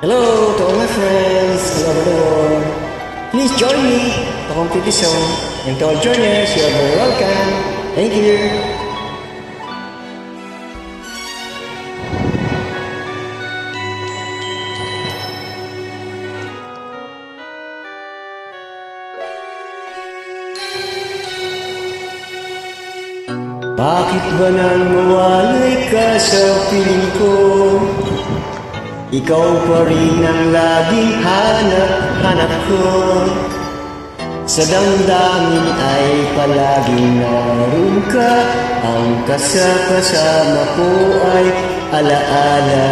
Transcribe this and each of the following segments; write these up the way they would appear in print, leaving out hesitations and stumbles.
Hello to all my friends all over the world. Please join me to complete this song. And to all joiners, you are very welcome. Thank you. Bakit ba nang mawalay ka sa piling ko? Ikaw pa rin ang laging hanap-hanap ko. Sa damdamin ay palaging naroon ka. Ang kasama ko ay alaala.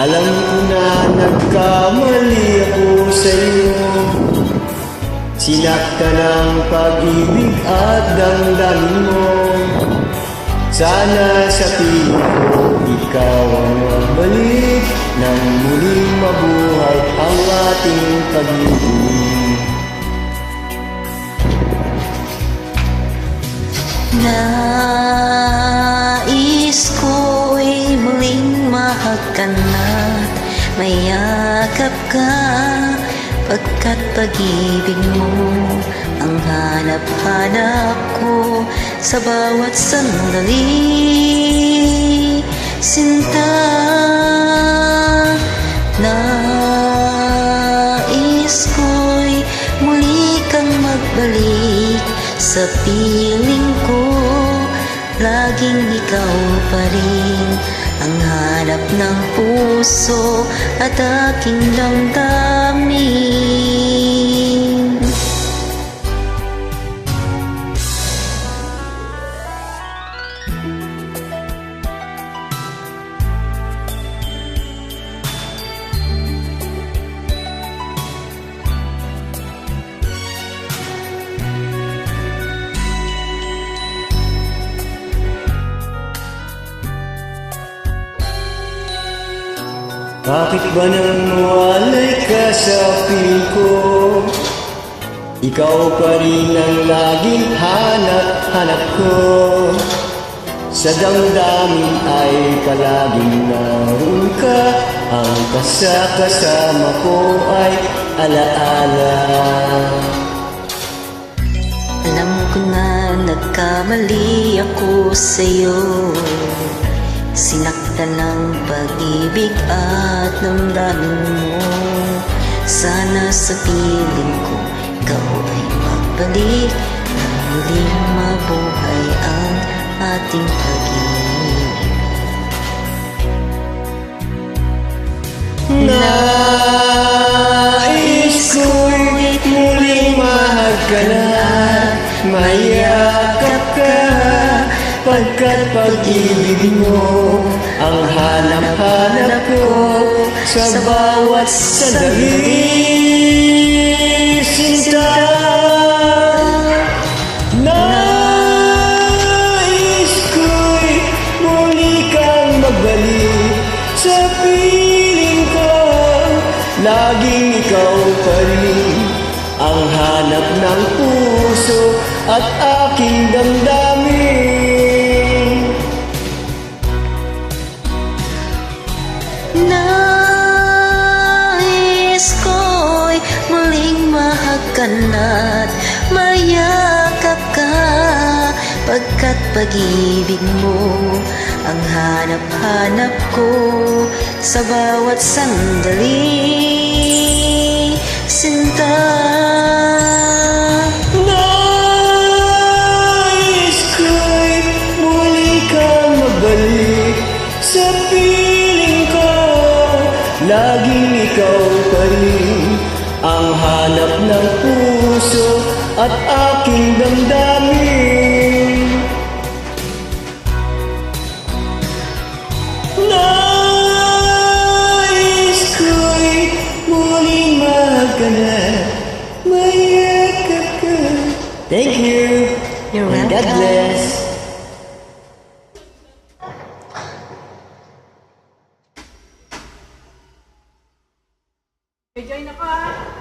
Alam ko na nagkamali ako sa'yo. Sinaktan ang pag-ibig at damdamin mo. Sana sa piling ko ikaw ang magbalik nang muling mabuhay ang ating pag-ibig. Nais ko'y muling mahagkan at mayakap ka, pagkat pag-ibig mo ang hanap-hanap ko sa bawat sandali. Sinta, nais ko'y muli kang magbalik sa piling ko. Laging ikaw pa rin ang hanap ng puso at aking damdamin. Bakit ba nang mawalay ka sa piling ko? Ikaw pa rin ang laging hanap-hanap ko. Sa damdamin ay palaging naroon ka. Ang kasama ko ay alaala. Alam ko na nagkamali ako sa'yo. Sinaktan ng pag-ibig at damdamin mo. Sana sa piling ko ikaw ay magbalik nang muling mabuhay ang ating pag-ibig. Nais ko'y muling mahagkan at mayakap ka, pagkat pag-ibig mo ang hanap-hanap ko sa bawat sandali. Sinta, nais ko'y muli kang magbalik sa piling ko. Laging ikaw pa rin ang hanap ng puso at aking damdamin. Nais ko'y muling mahagkan at mayakap ka, pagkat pag-ibig mo ang hanap-hanap ko sa bawat sandali. Sinta, nais ko'y muli kang magbalik sa piling ko. Laging ikaw pa rin ang hanap ng puso at aking damdamin. Nais ko'y muling maghanap, mayakap ka. Thank you. you're And God welcome. bless. May join ako ha.